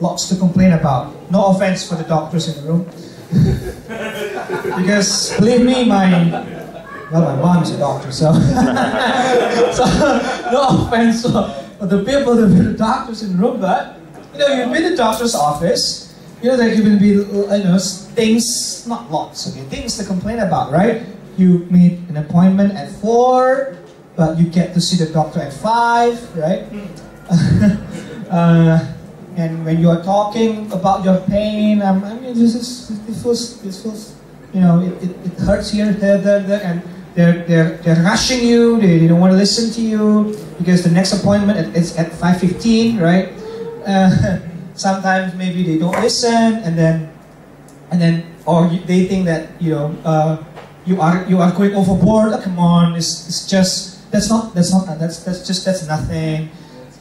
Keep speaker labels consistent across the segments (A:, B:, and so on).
A: lots to complain about. No offense for the doctors in the room. Because believe me, my mom is a doctor, so, so no offense for the people, the doctors in the room, but you've been to the doctor's office, there can be things, not lots, okay, things to complain about, right? You made an appointment at 4, but you get to see the doctor at 5, right? And when you are talking about your pain, this feels, it hurts here, there, and they're rushing you. They don't want to listen to you because the next appointment is at 5:15, right? Sometimes maybe they don't listen, and then, or they think that you are going overboard. Come on, it's just that's nothing.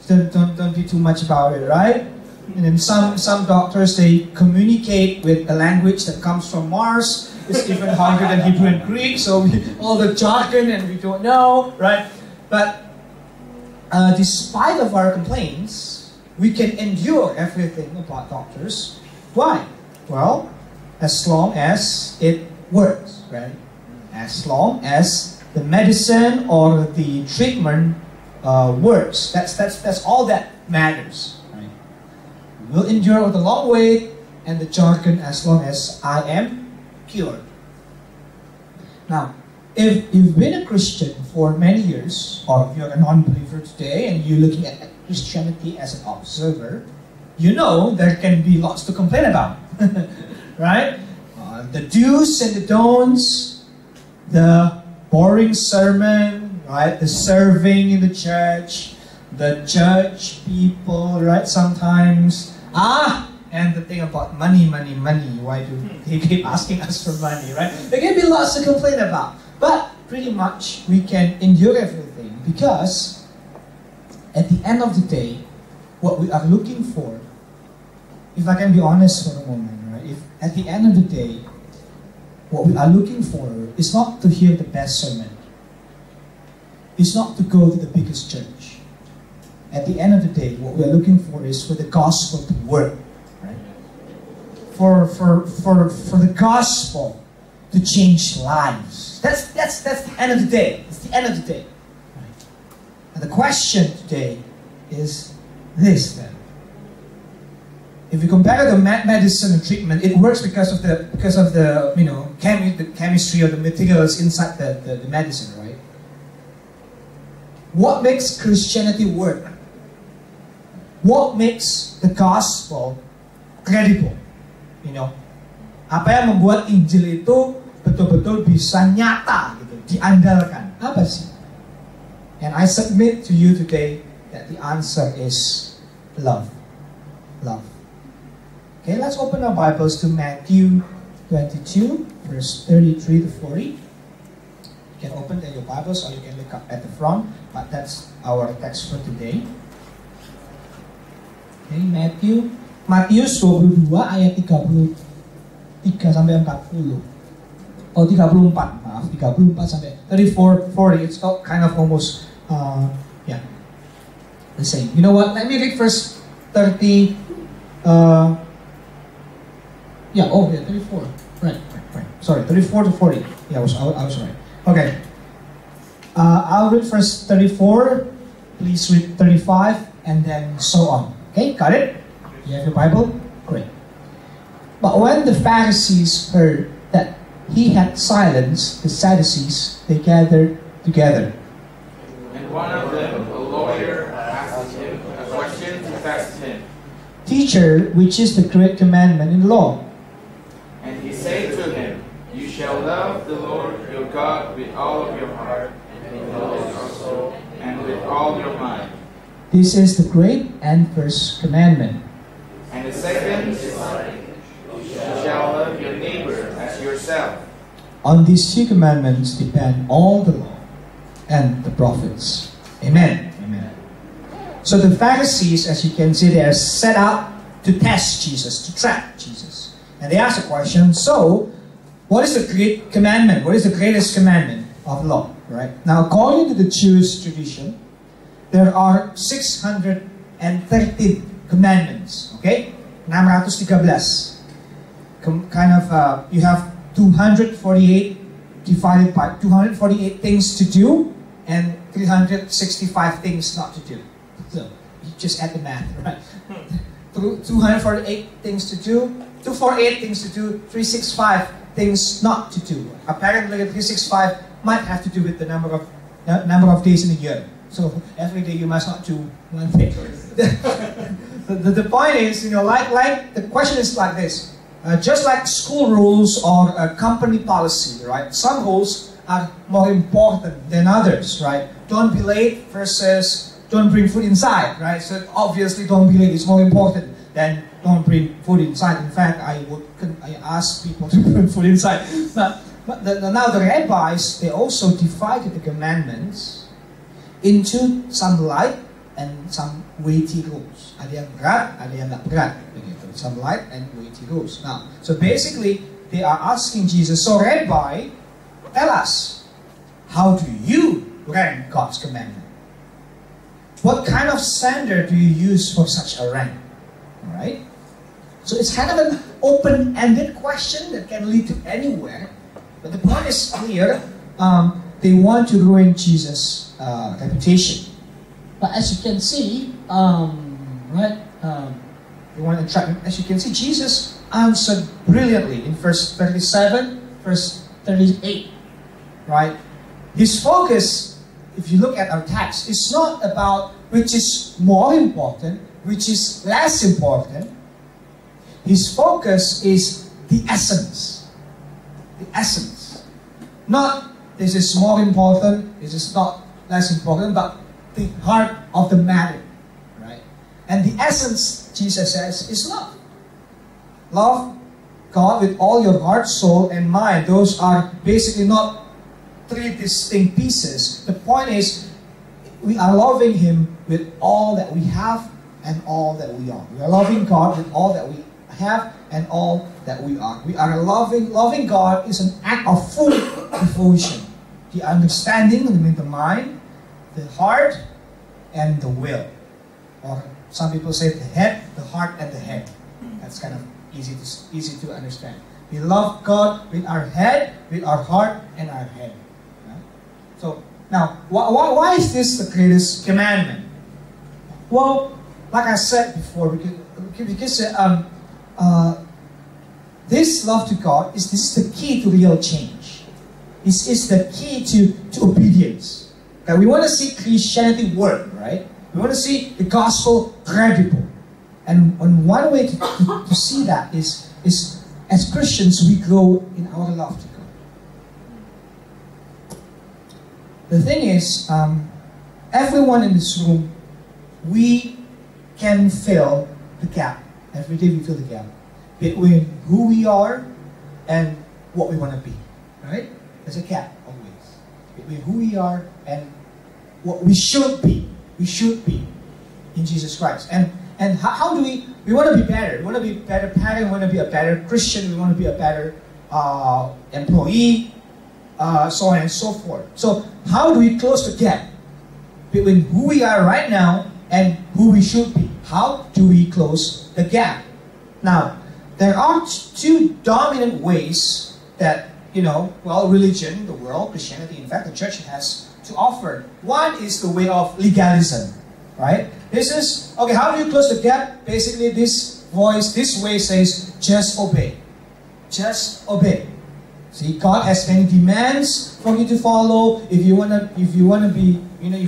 A: Don't be too much about it, right? And then some doctors, they communicate with a language that comes from Mars. It's even harder than Hebrew and Greek, so all the jargon and we don't know, right? But despite of our complaints, we can endure everything about doctors. Why? Well, as long as it works, right? As long as the medicine or the treatment works. That's all that matters. Right? We'll endure the long wait and the jargon as long as I am cured. Now, if you've been a Christian for many years, or if you're a non-believer today and you're looking at Christianity as an observer, there can be lots to complain about, right? The do's and the don'ts, the boring sermon, right? The serving in the church, the church people, right? Sometimes, and the thing about money. Why do they keep asking us for money, right? There can be lots to complain about. But pretty much we can endure everything because at the end of the day, what we are looking for, if I can be honest for a moment, right? If at the end of the day, what we are looking for is not to hear the best sermon. It's not to go to the biggest church. At the end of the day, what we are looking for is for the gospel to work. Right? For the gospel to change lives. That's the end of the day. It's the end of the day. Right? And the question today is this then. If you compare the medicine and treatment, it works because of the chemistry or the materials inside the medicine, right? What makes Christianity work? What makes the gospel credible? Apa yang membuat Injil itu betul-betul bisa nyata, gitu, diandalkan? Apa sih? And I submit to you today that the answer is love. Love. Okay, let's open our Bibles to Matthew 22, verse 33 to 40. You can open your Bibles or you can look up at the front, but that's our text for today. Okay, Matius 22 ayat 33 sampai 40. Oh, 34, maaf, 34 sampai 34, 40. It's kind of almost the same. You know what? Let me read first 30. 34. Right. Sorry, 34 to 40. Yeah, I was right. Okay. I'll read first 34. Please read 35, and then so on. Okay, got it? You have your Bible? Great. But when the Pharisees heard that he had silenced the Sadducees, they gathered together.
B: And one of them, a lawyer, asked him a question to test him.
A: Teacher, which is the great commandment in the law?
B: And he said to him, You shall love the Lord your God with all of your heart, and with all your soul, and with all your mind.
A: This is the great and first commandment.
B: And the second is like, You shall love your neighbor as yourself.
A: On these two commandments depend all the law and the prophets. Amen. Amen. So the Pharisees, as you can see, they are set out to test Jesus, to trap Jesus. And they ask a question, so, what is the great commandment? What is the greatest commandment of law? Right? Now, according to the Jewish tradition, there are 613 commandments. Okay? 613. You have 248 divided by 248 things to do and 365 things not to do. So you just add the math, right? 248 things to do, 248 things to do, 365 things not to do. Apparently 365 might have to do with the number of days in a year. So every day you must not do one thing. The point is, like the question is like this. Just like school rules or a company policy, right? Some rules are more important than others, right? Don't be late versus don't bring food inside, right? So obviously don't be late is more important than don't bring food inside. In fact, I ask people to bring food inside. But now the rabbis, they also divided the commandments into some light and some weighty rules. Ada yang berat, ada yang nggak berat. Begitu. Some light and weighty rules. Now, so basically, they are asking Jesus, so Rabbi, tell us, how do you rank God's commandment? What kind of standard do you use for such a rank? Alright? So it's kind of an open-ended question that can lead to anywhere. But the point is clear. They want to ruin Jesus' reputation. But as you can see, they want to trap him. As you can see, Jesus answered brilliantly in verse 37, verse 38. Right? His focus, if you look at our text, is not about which is more important, which is less important. His focus is the essence. The essence. Not this is more important, this is not less important, but the heart of the matter. Right? And the essence, Jesus says, is love. Love God with all your heart, soul, and mind. Those are basically not three distinct pieces. The point is, we are loving Him with all that we have and all that we are. We are loving God with all that we have and all that we are. We are loving God is an act of full devotion. The understanding, the mind, the heart, and the will. Or some people say the head, the heart, and the head. That's kind of easy to understand. We love God with our head, with our heart, and our head. Right? So now, why is this the greatest commandment? Well, like I said before, because this love to God this is the key to real change. This is the key to obedience. Okay, we want to see Christianity work, right? We want to see the gospel credible. And one way to see that is as Christians, we grow in our love to God. The thing is, everyone in this room, we can fill the gap. Every day we fill the gap between who we are and what we want to be. Right? There's a gap always between who we are and what we should be. We should be in Jesus Christ. And how do we want to be better? We want to be a better parent, we want to be a better Christian, we want to be a better employee, so on and so forth. So how do we close the gap between who we are right now and who we should be? How do we close the gap? Now, there are two dominant ways that, religion, the world, Christianity, in fact, the church has to offer. One is the way of legalism, right? This is, okay, how do you close the gap? Basically, this way says, just obey. Just obey. See, God has many demands for you to follow. If you wanna be, if you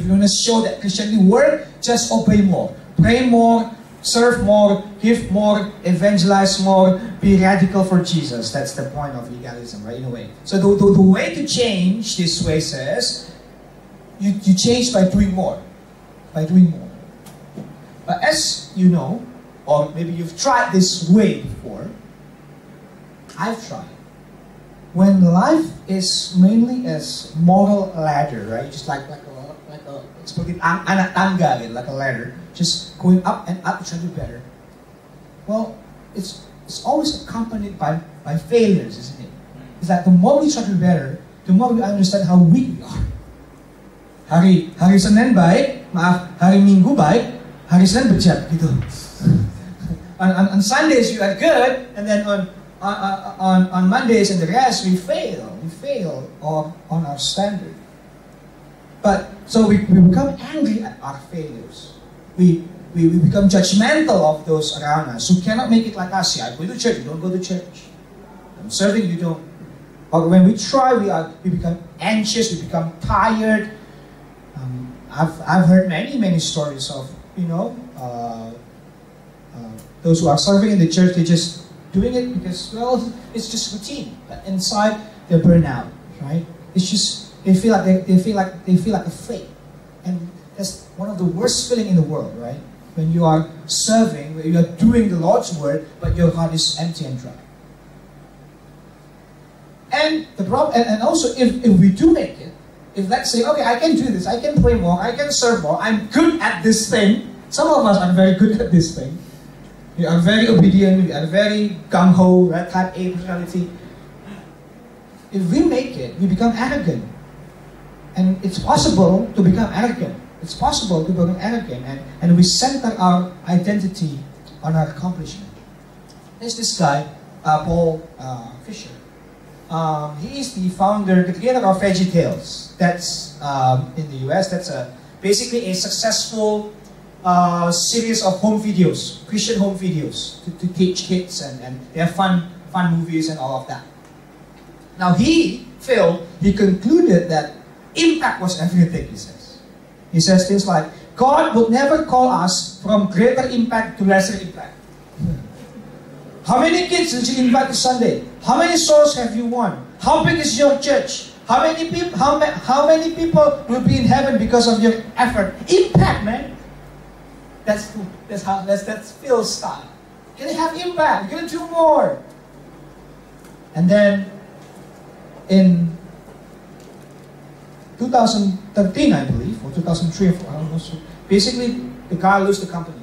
A: wanna show that Christianity works, just obey more. Pray more, serve more, give more, evangelize more, be radical for Jesus. That's the point of legalism, right, in a way. So the way to change this way says, you change by doing more. By doing more. But as you know, or maybe you've tried this way before, I've tried. When life is mainly as moral ladder, right? Just like a seperti anak tangga, like a ladder, just going up and up to try to do better. Well, it's always accompanied by failures, isn't it? It's that the more we try to do better, the more we understand how weak we are. Hari Senin baik, hari Minggu baik, hari Senin bejat gitu. on Sundays you are good, and then on Mondays and the rest we fail. We fail on our standard. But so we become angry at our failures. We become judgmental of those around us who cannot make it like us. Yeah, I go to church, you don't go to church. I'm serving, you don't. Or when we try, we become anxious, we become tired. I've heard many stories of, those who are serving in the church, they're just doing it because, well, it's just routine. But inside, they're burnt out, right? It's just they feel like a fake, and that's one of the worst feeling in the world, right? When you are serving, when you are doing the Lord's word, but your heart is empty and dry. And the problem, and also if we do make it, if let's say, okay, I can do this, I can pray more, I can serve more, I'm good at this thing. Some of us are very good at this thing. We are very obedient, we are very gung-ho, right, type A personality. If we make it, we become arrogant. And it's possible to become arrogant. It's possible to become arrogant, and we center our identity on our accomplishment. There's this guy, Paul Fisher. He is the founder, the creator of VeggieTales. That's in the US. That's basically a successful series of home videos, Christian home videos, to teach kids, and they have fun movies and all of that. Now Phil concluded that impact was everything, he says. He says things like, God would never call us from greater impact to lesser impact. How many kids did you invite to Sunday? How many souls have you won? How big is your church? How many people will be in heaven because of your effort? Impact, man. That's Phil's style. You're gonna have impact. You're gonna do more. And then in 2013, I believe, or 2003, or 4, I don't know. So basically, the guy lost the company.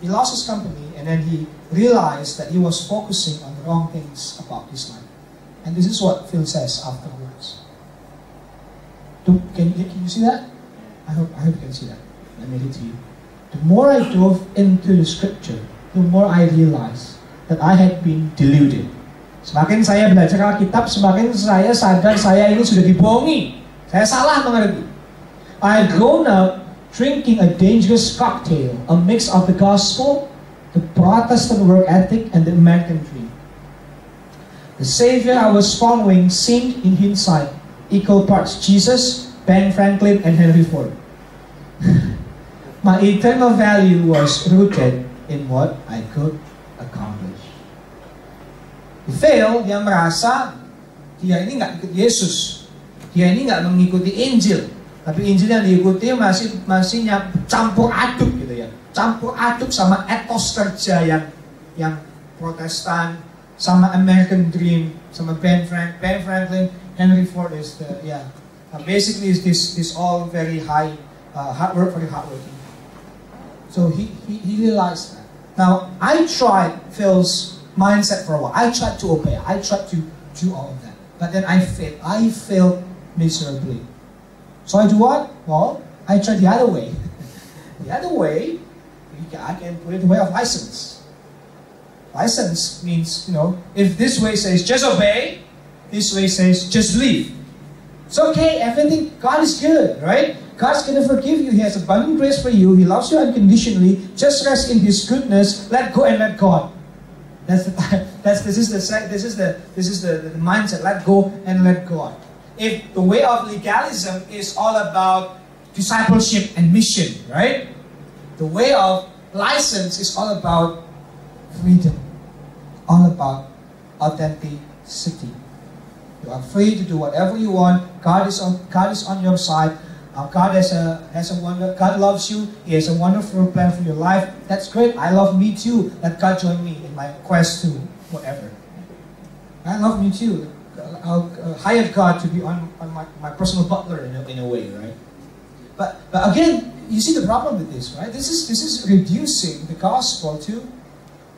A: He lost his company, and then he realized that he was focusing on the wrong things about his life. And this is what Phil says afterwards. Can you see that? I hope you can see that. Let me read to you. The more I dove into the scripture, the more I realized that I had been deluded. Semakin saya belajar Alkitab, semakin saya sadar saya ini sudah dibohongi. Saya salah mengerti. I had grown up drinking a dangerous cocktail, a mix of the gospel, the Protestant work ethic, and the American dream. The Savior I was following seemed, in hindsight, equal parts Jesus, Ben Franklin, and Henry Ford. My eternal value was rooted in what I could accomplish. Phil, dia merasa dia ini nggak ikut Yesus, dia ini nggak mengikuti Injil, tapi Injil yang diikuti masih campur aduk gitu ya, campur aduk sama etos kerja yang Protestan, sama American Dream, sama Ben Franklin, Henry Ford is the basically is this all very high very hardworking. So he realized that. Now I tried Phil's mindset for a while. I tried to obey. I tried to do all of that. But then I failed. I failed miserably. So I do what? Well, I tried the other way. The other way, I can put it in the way of license. License means, if this way says just obey, this way says just leave. It's okay, everything, God is good, right? God's going to forgive you. He has abundant grace for you. He loves you unconditionally. Just rest in His goodness. Let go and let God. This is the mindset. Let go and let God. If the way of legalism is all about discipleship and mission, right? The way of license is all about freedom, all about authenticity. You are free to do whatever you want. God is on your side. God God loves you. He has a wonderful plan for your life. That's great. I love me too. Let God join me in my quest to whatever. I love me too. I'll hire God to be on my personal butler in a way, right? But again, you see the problem with this, right? This is reducing the gospel to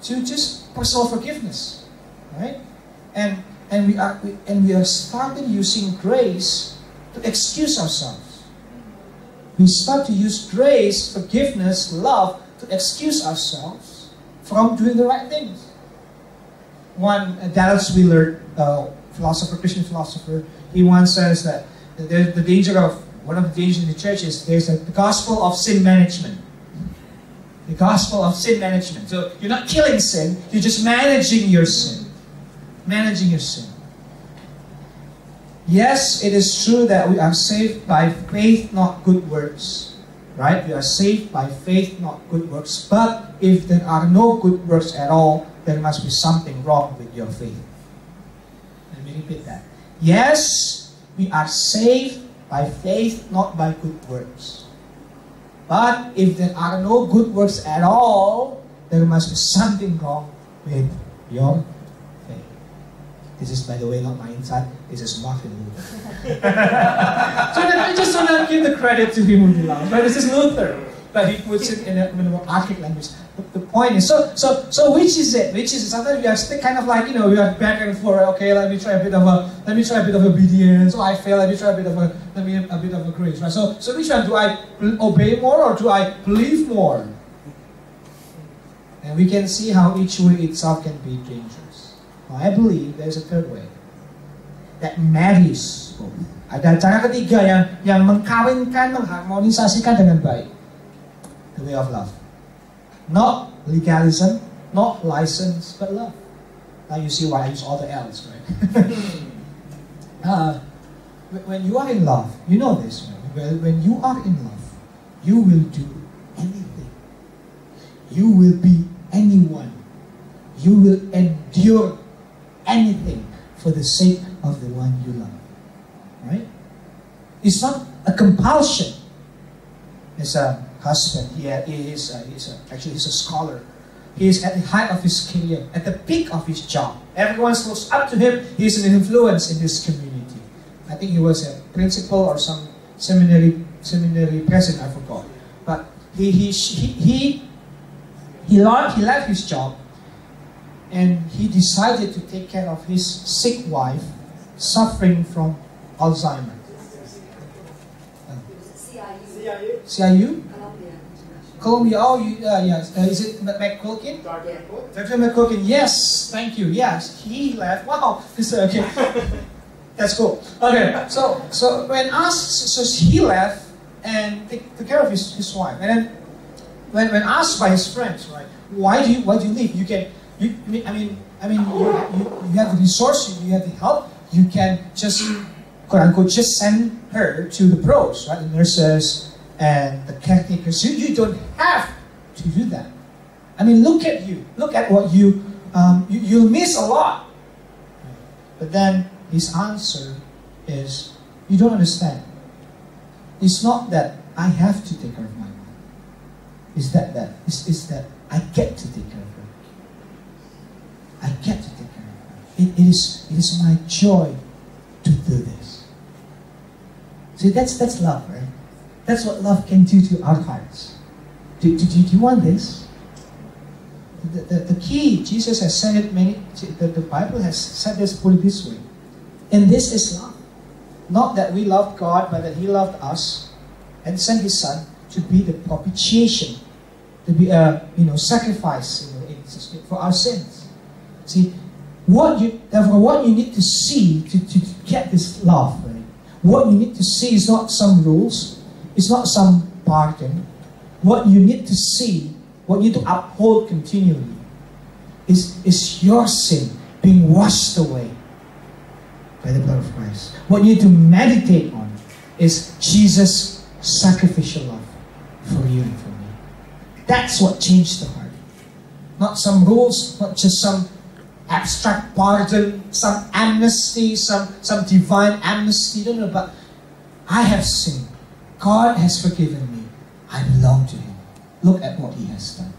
A: just personal forgiveness, right? And we are starting using grace to excuse ourselves. We start to use grace, forgiveness, love to excuse ourselves from doing the right things. One, Dallas Willard, philosopher, Christian philosopher, he once says that there's the danger of, one of the dangers in the church is there's the gospel of sin management. The gospel of sin management. So you're not killing sin, you're just managing your sin. Managing your sin. Yes, it is true that we are saved by faith, not good works. Right? We are saved by faith, not good works. But if there are no good works at all, there must be something wrong with your faith. Let me repeat that. Yes, we are saved by faith, not by good works. But if there are no good works at all, there must be something wrong with your faith. This is, by the way, not my insight. This is Martin Luther. So I just want to give the credit to him who belongs. But this is Luther. But he puts it in a more archaic language. The point is, so which is it? Which is it? Sometimes we are still kind of like, we are back and forth. Okay, let me try a bit of obedience. Oh, I fail. Let me try a bit of grace. Right? So which one? Do I obey more or do I believe more? And we can see how each way itself can be dangerous. Now, I believe there's a third way that marries both. Ada cara ketiga yang mengkawinkan, mengharmonisasikan dengan baik. The way of love. Not legalism, not license, but love. Now you see why I use all the L's, right? When you are in love, you know this, right? When you are in love, you will do anything. You will be anyone. You will endure anything for the sake of the one you love. Right? It's not a compulsion. It's a husband. He's a scholar. He is at the height of his career, at the peak of his job. Everyone looks up to him. He's an influence in this community. I think he was a principal or some seminary president. I forgot. But he left his job and he decided to take care of his sick wife, suffering from Alzheimer. CIU? Columbia. Oh, is it McQuilkin? Dr. McQuilkin. Yes, thank you. Yes, he left. Wow. Okay. That's cool. Okay. So when asked, so he left and took care of his wife. And then when asked by his friends, right, why do you leave? You have the resource, you have the help. You can just, quote unquote, just send her to the pros, right? The nurses and the caretakers. You don't have to do that. I mean, look at you. Look at what you'll miss a lot. But then his answer is, you don't understand. It's not that I have to take care of my mom. It's that I get to take care of her. I get to take care of her. It is my joy to do this. See, that's love, right? That's what love can do to our hearts. Do you want this? The key, Jesus has said it the Bible has said this, put it this way. And this is love. Not that we loved God, but that He loved us and sent His Son to be the propitiation, to be a sacrifice for our sins. See, what you need to see to get this love, right? What you need to see is not some rules, it's not some pardon. What you need to see, what you need to uphold continually, is your sin being washed away by the blood of Christ. What you need to meditate on is Jesus' sacrificial love for you and for me. That's what changed the heart. Not some rules, not just some abstract pardon, some amnesty, some divine amnesty. No, but I have sinned. God has forgiven me. I belong to Him. Look at what He has done.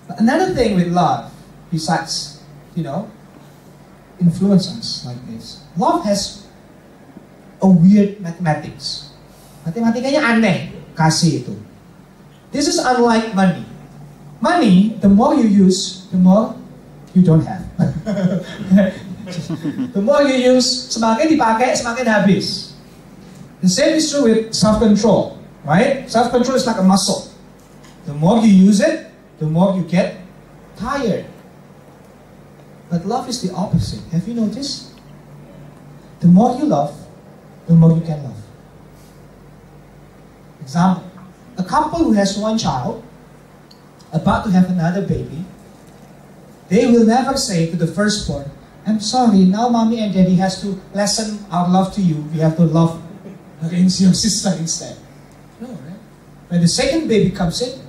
A: But another thing with love, besides, influence us like this, love has a weird mathematics. Matematikanya aneh, kasih itu. This is unlike money. Money, the more you use, the more you don't have. The more you use, semakin dipakai, semakin habis. The same is true with self-control, right? Self-control is like a muscle. The more you use it, the more you get tired. But love is the opposite. Have you noticed? The more you love, the more you can love. Example, a couple who has one child, about to have another baby, they will never say to the firstborn, I'm sorry, now mommy and daddy has to lessen our love to you. We have to love against your sister instead. No, right? When the second baby comes in,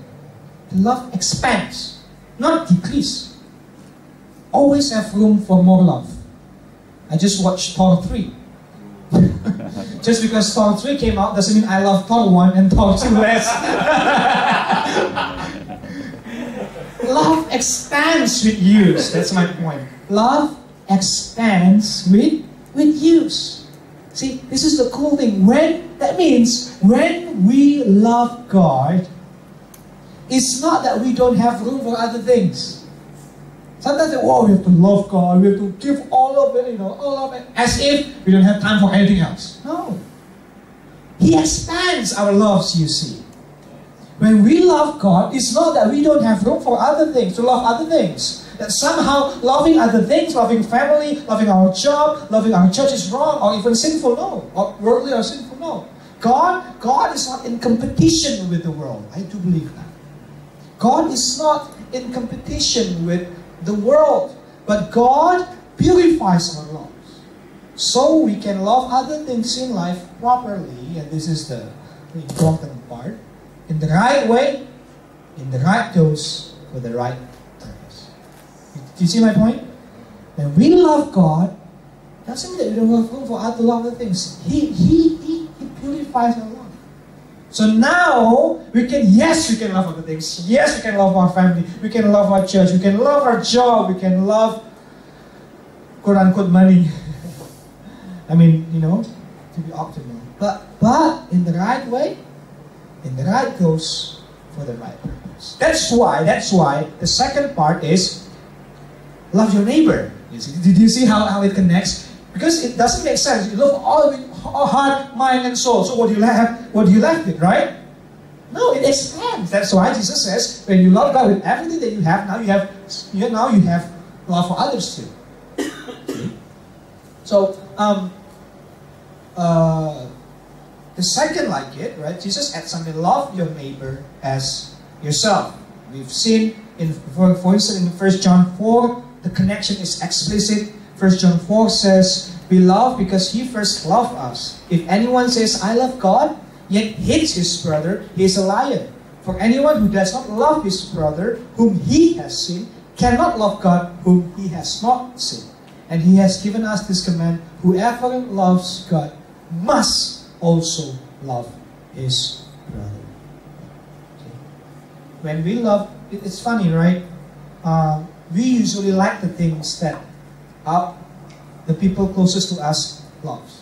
A: the love expands, not decrease. Always have room for more love. I just watched Thor 3. Just because Thor 3 came out doesn't mean I love Thor 1 and Thor 2 less. Love expands with use. That's my point. Love expands with use. See, this is the cool thing. That means when we love God, it's not that we don't have room for other things. Sometimes they, oh, we have to love God, we have to give all of it, all of it, as if we don't have time for anything else. No. He expands our loves, you see. When we love God, it's not that we don't have room for other things, to love other things. That somehow loving other things, loving family, loving our job, loving our church is wrong or even sinful, no. Or worldly or sinful, no. God is not in competition with the world. I do believe that. God is not in competition with the world, but God purifies our lives so we can love other things in life properly, and this is the important part, in the right way, in the right dose, for the right purpose. Do you see my point? When we love God, doesn't mean that we don't have room for other things. He purifies our life. So now, we can love other things. Yes, we can love our family. We can love our church. We can love our job. We can love, quote-unquote, money. I mean, to be optimal. But in the right way, in the right dose, for the right purpose. That's why the second part is, love your neighbor. Did you see how it connects? Because it doesn't make sense. You love all of it, heart, mind, and soul. So what do you left with, right? No, it expands. That's why Jesus says, when you love God with everything that you have, now you have love for others too. So the second like it, right? Jesus adds something, love your neighbor as yourself. We've seen for instance in 1 John 4, the connection is explicit. 1 John 4 says, we love because He first loved us. If anyone says, I love God, yet hates his brother, he is a liar. For anyone who does not love his brother, whom he has seen, cannot love God, whom he has not seen. And He has given us this command, whoever loves God must also love his brother. Okay. When we love, it's funny, right? We usually like the things that the people closest to us loves.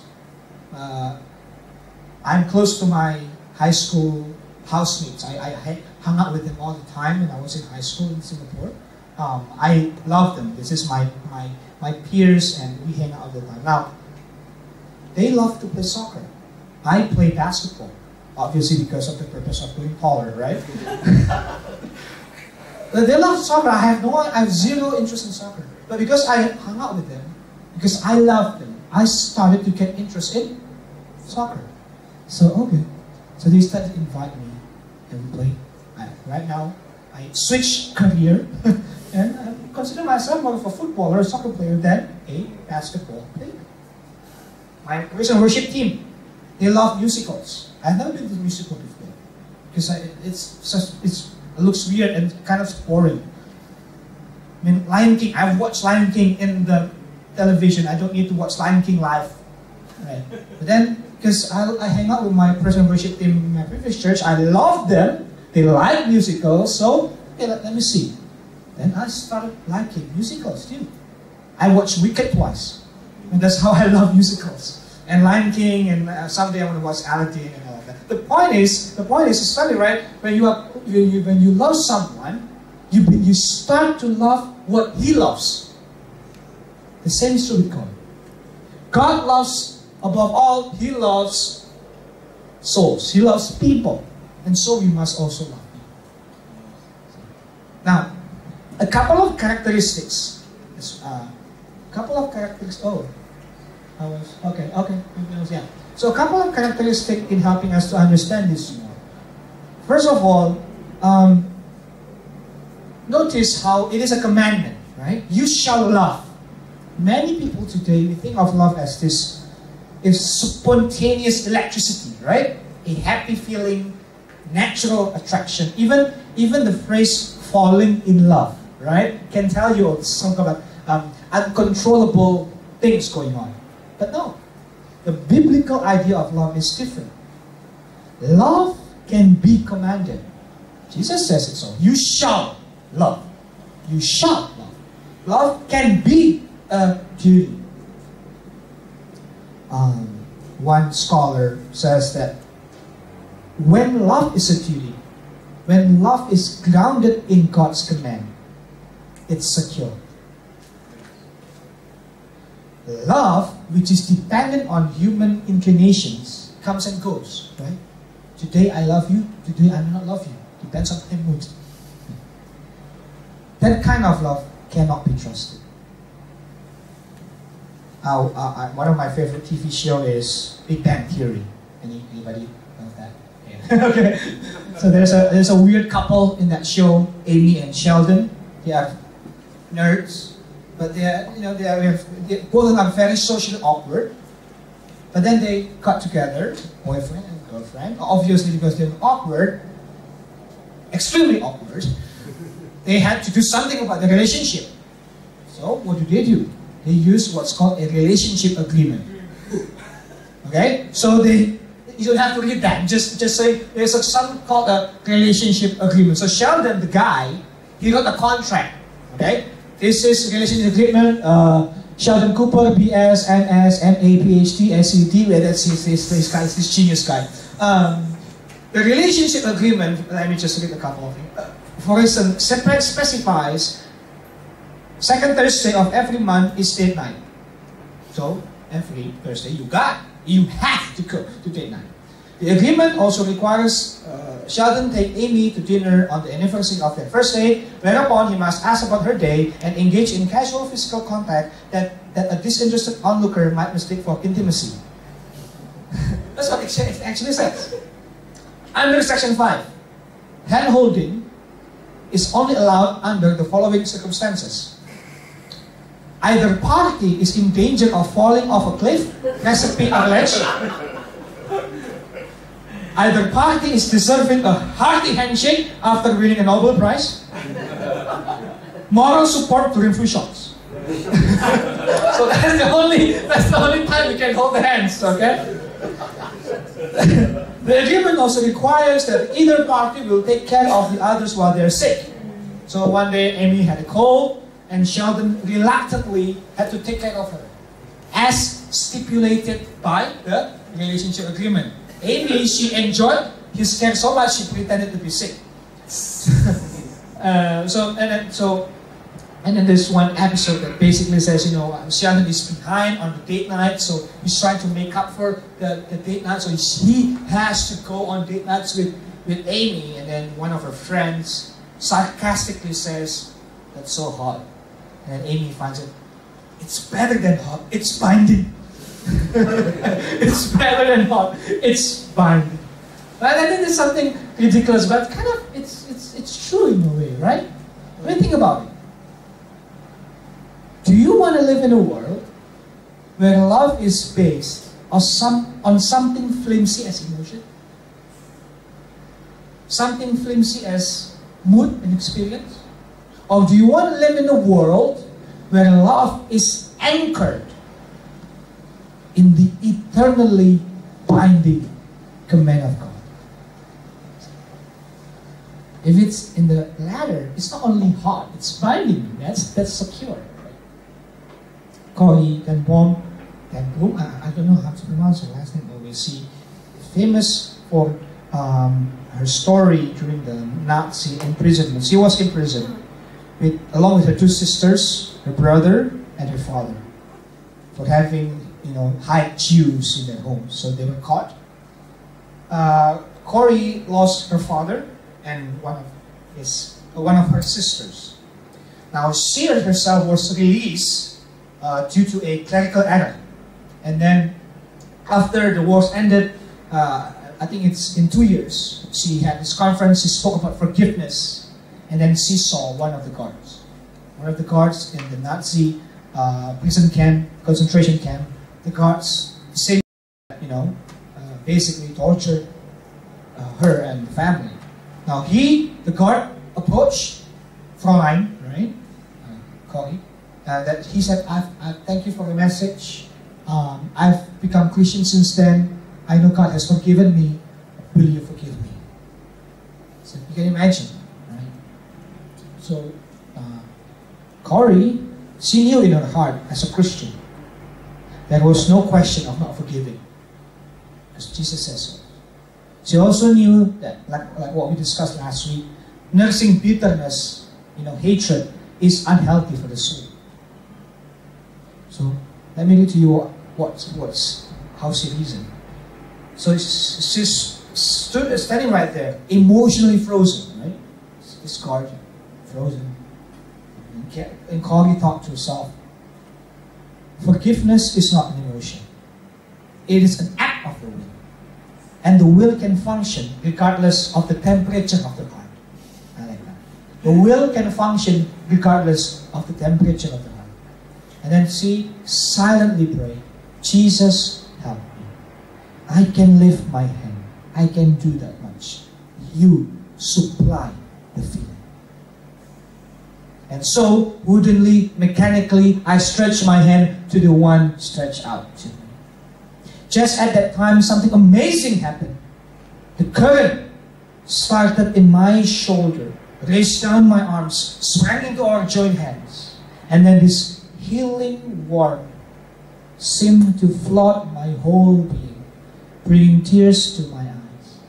A: I'm close to my high school housemates. I hung out with them all the time when I was in high school in Singapore. I love them. This is my peers, and we hang out all the time. Now, they love to play soccer. I play basketball, obviously because of the purpose of being taller, right? They love soccer. I have zero interest in soccer. But because I hung out with them, because I love them, I started to get interest in soccer. So, okay. So they started to invite me, and we play. Right now, I switched career, and I consider myself more of a footballer, a soccer player than a basketball player. My praise and worship team, they love musicals. I've never been to a musical before, because it looks weird and kind of boring. I mean, Lion King, I've watched Lion King in the television. I don't need to watch Lion King live. Right? But then, because I hang out with my praise and worship team in my previous church, I love them. They like musicals, so okay, let me see. Then I started liking musicals too. I watched Wicked twice, and that's how I love musicals. And Lion King, and someday I want to watch Aladdin and all that. The point is, it's funny, right? When you love someone, you start to love what He loves. The same is true with God. God loves, above all, He loves souls. He loves people. And so we must also love people. a couple of characteristics. Couple of characteristics. Oh, I was okay. Yeah. So a couple of characteristics in helping us to understand this more. First of all, notice how it is a commandment, right? You shall love. Many people today, we think of love as this spontaneous electricity, right? A happy feeling, natural attraction. Even the phrase falling in love, right, can tell you something about uncontrollable things going on. But no, the biblical idea of love is different. Love can be commanded. Jesus says it so. You shall love. You shall love. Love can be a duty. One scholar says that when love is a duty, when love is grounded in God's command, it's secure. Love, which is dependent on human inclinations, comes and goes, right? Today I love you, today I do not love you. Depends on my mood. That kind of love cannot be trusted. One of my favorite TV show is Big Bang Theory. Anybody know that? Yeah. Okay. So there's a weird couple in that show, Amy and Sheldon. They are nerds, but they both of them are very socially awkward. But then they got together, boyfriend and girlfriend. Obviously, because they're awkward, extremely awkward, they had to do something about the relationship. So what do? They use what's called a relationship agreement. Okay? So you don't have to read that. Just say there's something called a relationship agreement. So Sheldon, the guy, he got a contract. Okay? This is relationship agreement. Sheldon Cooper, BS, MS, MA, PhD, SED. That's this genius guy. The relationship agreement. Let me just read a couple of things. For instance, specifies second Thursday of every month is date night. So every Thursday you have to go to date night. The agreement also requires Sheldon take Amy to dinner on the anniversary of their first date, whereupon he must ask about her day and engage in casual physical contact that a disinterested onlooker might mistake for intimacy. That's what it actually says. Under Section 5, hand-holding is only allowed under the following circumstances. Either party is in danger of falling off a cliff, precipice, or ledge. Either party is deserving a hearty handshake after winning a Nobel Prize. Moral support during flu shots. So that's the only time we can hold the hands, okay? The agreement also requires that either party will take care of the others while they're sick. So one day Amy had a cold, and Sheldon reluctantly had to take care of her, as stipulated by the relationship agreement. Amy, she enjoyed his care so much she pretended to be sick. And then there's one episode that basically says, Sheldon is behind on the date night, so he's trying to make up for the date night, so he has to go on date nights with Amy, and then one of her friends sarcastically says, "That's so hot." And Amy finds it, it's better than hot, it's binding. It's better than hot, it's binding. But I think there's something ridiculous, but kind of, it's true in a way, right? When you think about it. Do you want to live in a world where love is based on something flimsy as emotion? Something flimsy as mood and experience? Or do you want to live in a world where love is anchored in the eternally binding command of God? If it's in the latter, it's not only hot, it's binding. That's secure. Corrie Ten Boom, I don't know how to pronounce her last name, but we see famous for her story during the Nazi imprisonment. She was imprisoned along with her two sisters, her brother, and her father, for having hide Jews in their homes. So they were caught. Corrie lost her father and one of her sisters. Now, she herself was released due to a clerical error. And then, after the wars ended, I think it's in 2 years, she had this conference, she spoke about forgiveness, and then she saw one of the guards. One of the guards in the Nazi prison camp, concentration camp. The guards, basically tortured her and the family. Now the guard, approached Fräulein, right? Corey, that he said, I thank you for the message. I've become Christian since then. I know God has forgiven me. Will you forgive me? So you can imagine, right? So Corey, she knew in her heart as a Christian, there was no question of not forgiving, because Jesus says so. She also knew that, like what we discussed last week, nursing bitterness, hatred, is unhealthy for the soul. So let me read to you how she reasoned. So she's standing right there, emotionally frozen, right? This guardian, frozen. And Corey thought to herself, forgiveness is not an emotion. It is an act of the will. And the will can function regardless of the temperature of the heart. I like that. The will can function regardless of the temperature of the heart. And then she silently prayed, Jesus, help me. I can lift my hand. I can do that much. You supply the feeling. And so, woodenly, mechanically, I stretch my hand to the one stretched out to me. Just at that time, something amazing happened. The current started in my shoulder, raced down my arms, sprang into our joint hands. And then this healing warmth seemed to flood my whole being, bringing tears to my eyes.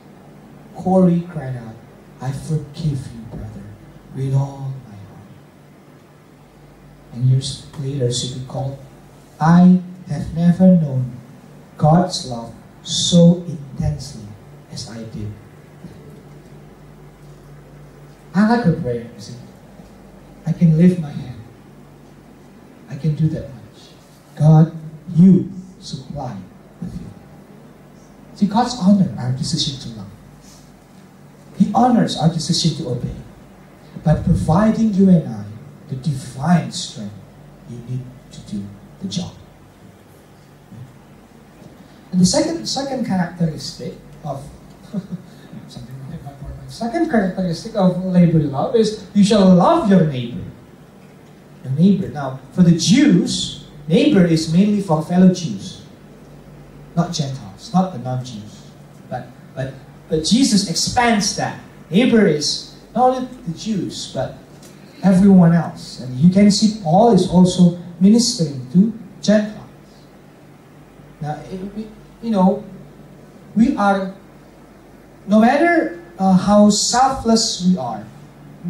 A: Corey cried out, I forgive you, brother, with all my heart. And years later, she recalled, I have never known God's love so intensely as I did. I like her prayer. I can lift my hand. I can do that much. God, you supply the feeling. See, God's honors our decision to love. He honors our decision to obey by providing you and I the divine strength you need to do the job. And the second characteristic of second characteristic of neighborly love is you shall love your neighbor. Your neighbor. Now, for the Jews, neighbor is mainly for fellow Jews, not Gentiles, not the non-Jews. But Jesus expands that. Neighbor is not only the Jews, but everyone else. And you can see Paul is also ministering to Gentiles. Now, we are, no matter how selfless we are,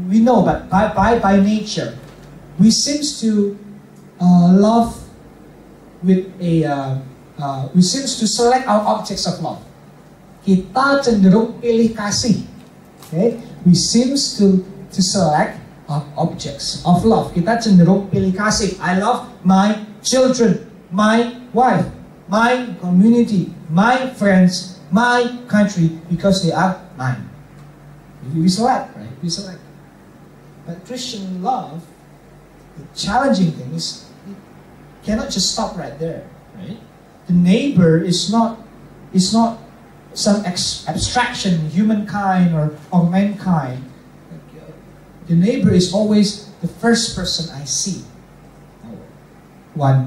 A: we know, but by nature, we seems to love with we seems to select our objects of love. Kita cenderung pilih kasih. Okay? We seems to select our objects of love. Kita cenderung pilih kasih. I love my children, my wife, my community, my friends, my country, because they are mine. We select, right? We select. But Christian love, the challenging thing is, it cannot just stop right there, right? The neighbor is not some abstraction, humankind or mankind. The neighbor is always the first person I see.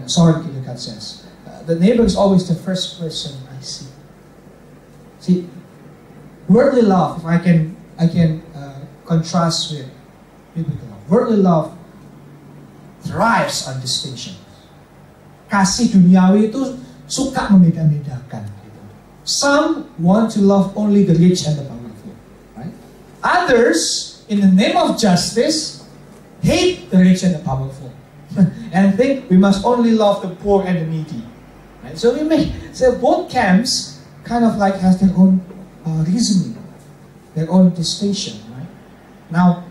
A: Soren Kierkegaard says, the neighbor is always the first person I see. See, worldly love, if I can contrast with biblical love. Worldly love thrives on distinctions. Kasih duniawi itu suka membeda-bedakan. Some want to love only the rich and the powerful, right? Others, in the name of justice, hate the rich and the powerful, and think we must only love the poor and the needy. Right? So both camps kind of like has their own reasoning, their own distinction. Right? Now,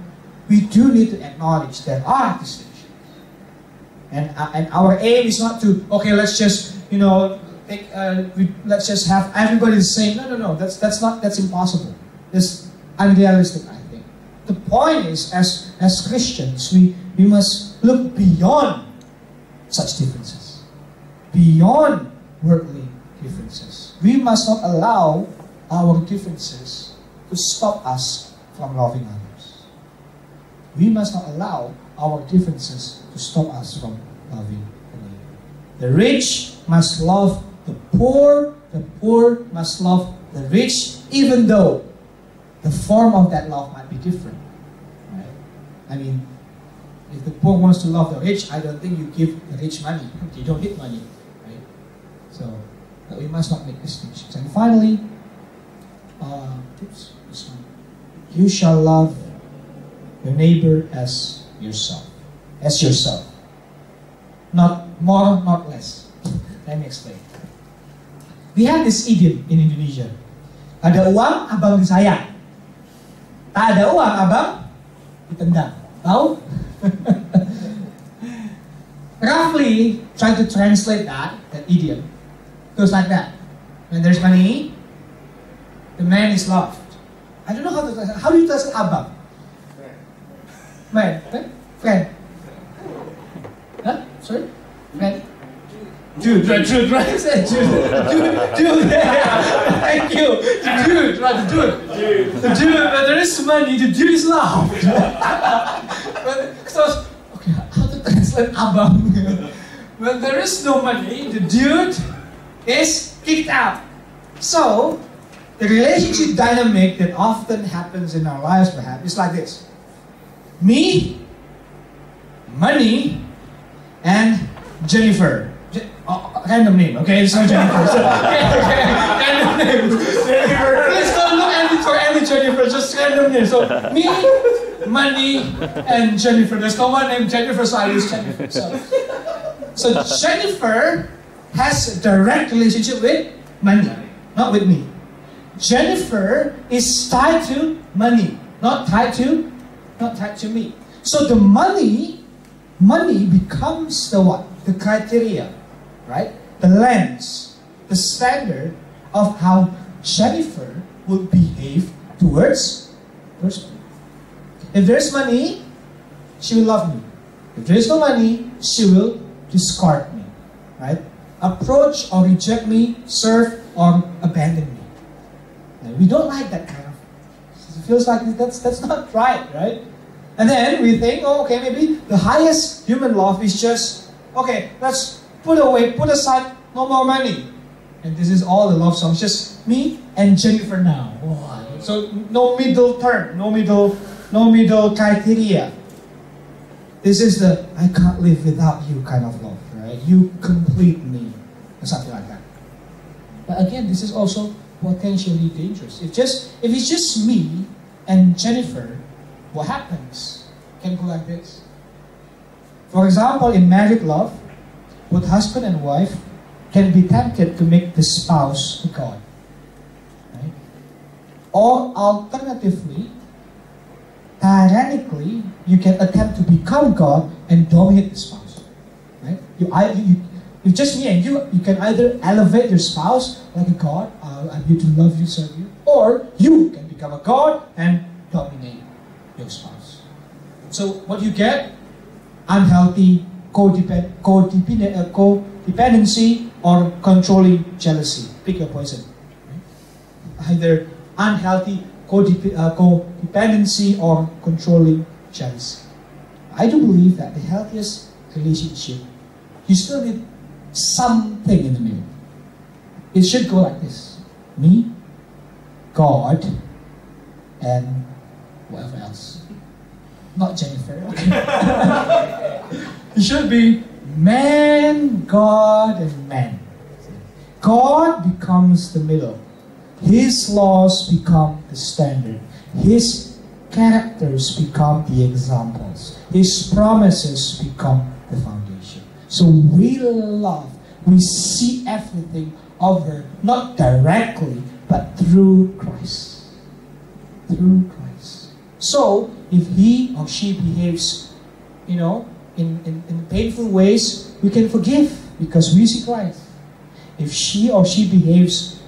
A: we do need to acknowledge there are distinctions. And our aim is not to, okay, let's just, let's just have everybody the same. No. That's impossible. It's unrealistic, I think. The point is, as Christians, we must look beyond such differences, beyond worldly differences. We must not allow our differences to stop us from loving others. We must not allow our differences to stop us from loving the neighbor. The rich must love the poor must love the rich, even though the form of that love might be different. Right? I mean, if the poor wants to love the rich, I don't think you give the rich money. They don't need money. Right? So, but we must not make distinctions. And finally, this one. You shall love your neighbor as yourself. As yourself. Not more, not less. Let me explain. We have this idiom in Indonesia. Ada uang, abang disayang. Tak ada uang, abang ditendang. Tahu? Roughly, try to translate that idiom. Goes like that. When there's money, the man is loved. I don't know how to translate. How do you translate abang? Man, friend. Huh? Sorry? Friend? Dude, right? Dude. Thank you. Dude, right? The dude, when there is money, the dude is loved. So, okay, how to translate abang? When there is no money, the dude is kicked out. So, the relationship dynamic that often happens in our lives, perhaps, is like this: me, money, and Jennifer. Random name, okay? It's not Jennifer. So, okay. Random name. Please don't look for any Jennifer, just random name. So, me, money, and Jennifer. There's no one named Jennifer, so I use Jennifer. So Jennifer has a direct relationship with money, not with me. Jennifer is tied to money, not tied to me. So the money becomes the what? The criteria, right? The lens, the standard of how Jennifer would behave towards me. If there's money, she will love me. If there is no money, she will discard me, right? Approach or reject me, serve or abandon me. And we don't like that kind of. It feels like that's not right? And then we think, oh, okay, maybe the highest human love is just, okay, let's put aside, no more money. And this is all the love songs, just me and Jennifer now. Oh, so no middle term, no middle criteria. This is the I can't live without you kind of love, right? You complete me, or something like that. But again, this is also potentially dangerous. If it's just me and Jennifer, what happens? It can go like this. For example, in married love, both husband and wife can be tempted to make the spouse a god. Right? Or alternatively, tyrannically, you can attempt to become God and dominate the spouse. Right? You just me and you can either elevate your spouse like a god, I'm here to love you, serve you, or you can become a god and dominate your spouse. So what you get? Unhealthy codependency or controlling jealousy. Pick your poison. Right? Either unhealthy codependency or controlling jealousy. I do believe that the healthiest relationship, you still need something in the middle. It should go like this: me, God, and whatever else. Not Jennifer. Okay. It should be man, God, and man. God becomes the middle. His laws become the standard. His characters become the examples. His promises become the foundation. So we love, we see everything of her, not directly, but through Christ. Through Christ. So, if he or she behaves, in painful ways, we can forgive because we see Christ. If she or she behaves,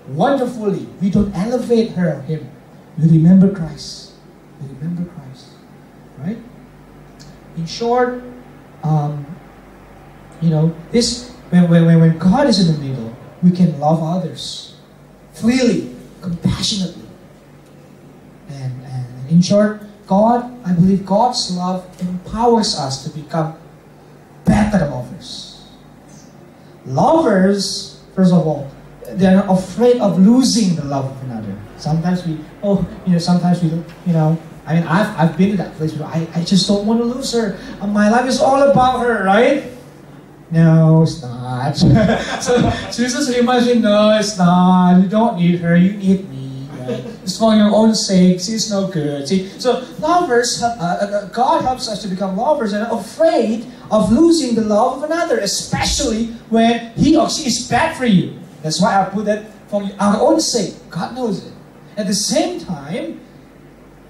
A: wonderfully, we don't elevate her or him. We remember Christ. We remember Christ. Right? In short, this when God is in the middle, we can love others freely, compassionately. And in short, I believe God's love empowers us to become better lovers. Lovers, first of all, they're not afraid of losing the love of another. Sometimes I've been in that place where I just don't want to lose her. My life is all about her, right? No, it's not. So Jesus reminds me, no, it's not. You don't need her, you need me. Right? It's for your own sake. She's no good. See, so lovers, God helps us to become lovers and afraid of losing the love of another, especially when he or she is bad for you. That's why I put that for our own sake. God knows it. At the same time,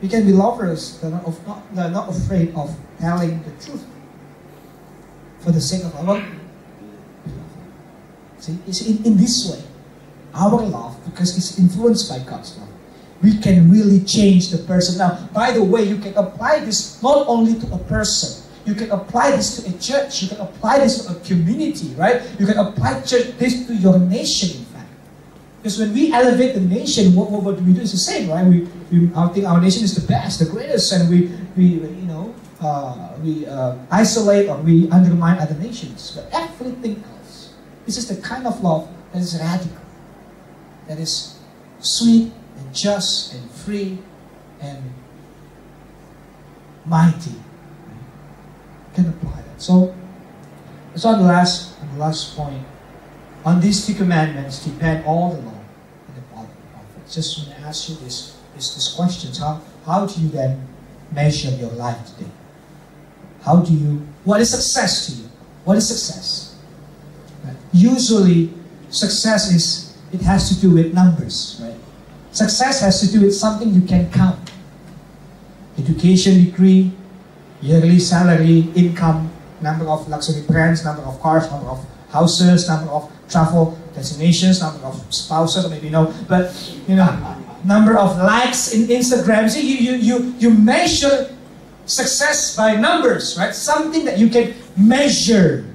A: we can be lovers that are not afraid of telling the truth for the sake of our beloved. See, it's in this way, our love, because it's influenced by God's love, we can really change the person. Now, by the way, you can apply this not only to a person. You can apply this to a church. You can apply this to a community, right? You can apply this to your nation, in fact. Because when we elevate the nation, what do we do? It's the same, right? We think our nation is the best, the greatest, and we isolate or we undermine other nations. But everything else, this is the kind of love that is radical, that is sweet and just and free and mighty. Can apply that. So on the last point. On these 2 commandments depend all the law and the prophets. Just want to ask you this questions. How do you then measure your life today? What is success to you? What is success? Right? Usually success has to do with numbers, right? Success has to do with something you can count. Education degree, yearly salary, income, number of luxury brands, number of cars, number of houses, number of travel destinations, number of spouses, maybe but number of likes in Instagram. See, you measure success by numbers, right? Something that you can measure.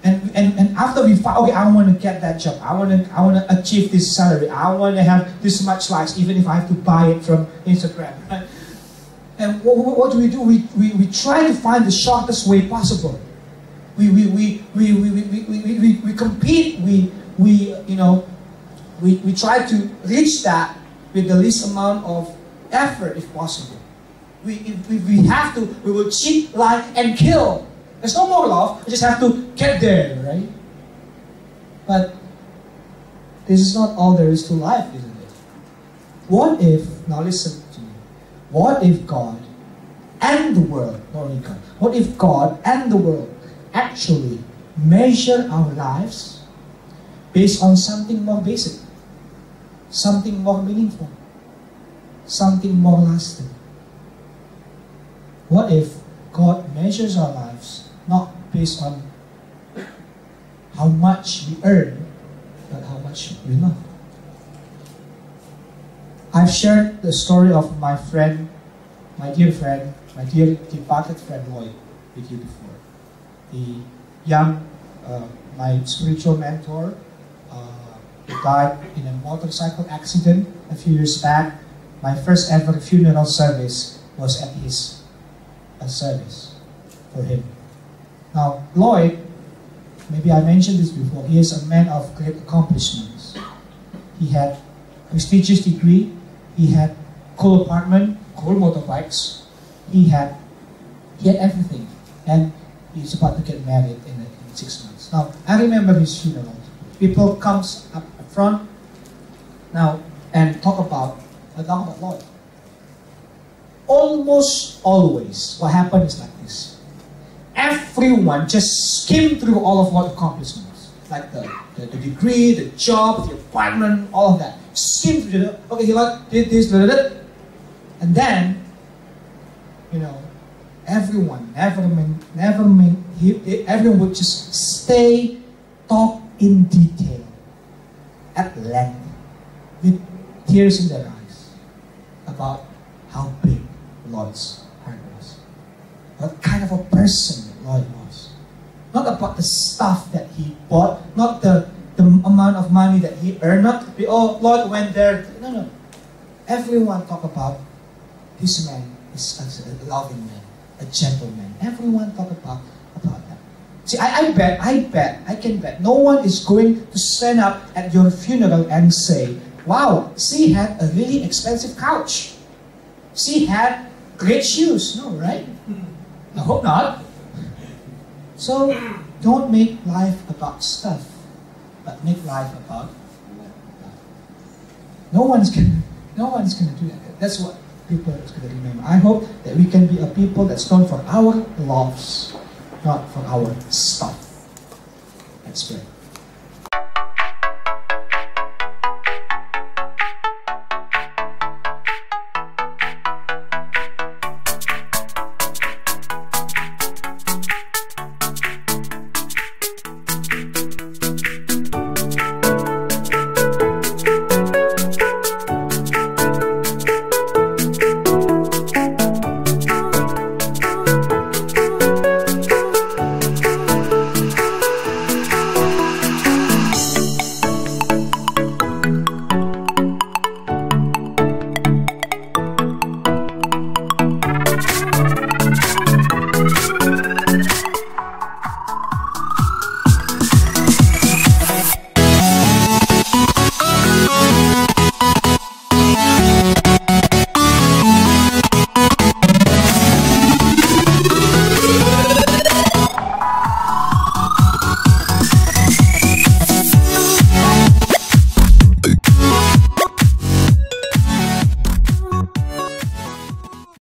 A: And after we find, okay, I want to get that job, I want to achieve this salary, I want to have this much likes, even if I have to buy it from Instagram. Right? And what do? We try to find the shortest way possible. We compete. We try to reach that with the least amount of effort, if possible. If we have to, we will cheat, lie, and kill. There's no more love. We just have to get there, right? But this is not all there is to life, isn't it? What if? Now listen. What if God and the world, not only God, what if God and the world actually measure our lives based on something more basic, something more meaningful, something more lasting? What if God measures our lives not based on how much we earn, but how much we love? I've shared the story of my friend, my dear departed friend Lloyd with you before. The young, my spiritual mentor, he died in a motorcycle accident a few years back. My first ever funeral service was at his service for him. Now, Lloyd, maybe I mentioned this before, he is a man of great accomplishments. He had prestigious degree. He had cool apartment, cool motorbikes. He had everything, and he's about to get married in 6 months. Now, I remember his funeral. People comes up front now and talk about Lloyd. Almost always, what happened is like this. Everyone just skimmed through all of Lloyd's accomplishments, like the degree, the job, the apartment, all of that. Skimmed through. Okay, he did this, And then, you know, everyone would just talk in detail, at length, with tears in their eyes, about how big Lloyd's heart was. What kind of a person Lloyd was. Not about the stuff that he bought, not the amount of money that he earned, not, oh, Lloyd went there. No. Everyone talk about this man is a loving man, a gentleman. Everyone talk about that. See, I can bet, no one is going to stand up at your funeral and say, wow, she had a really expensive couch. She had great shoes. No, right? I hope not. So, don't make life about stuff, but make life about God. No one's gonna do that. That's what people are going to remember. I hope that we can be a people that's known for our loves, not for our stuff. Let's pray.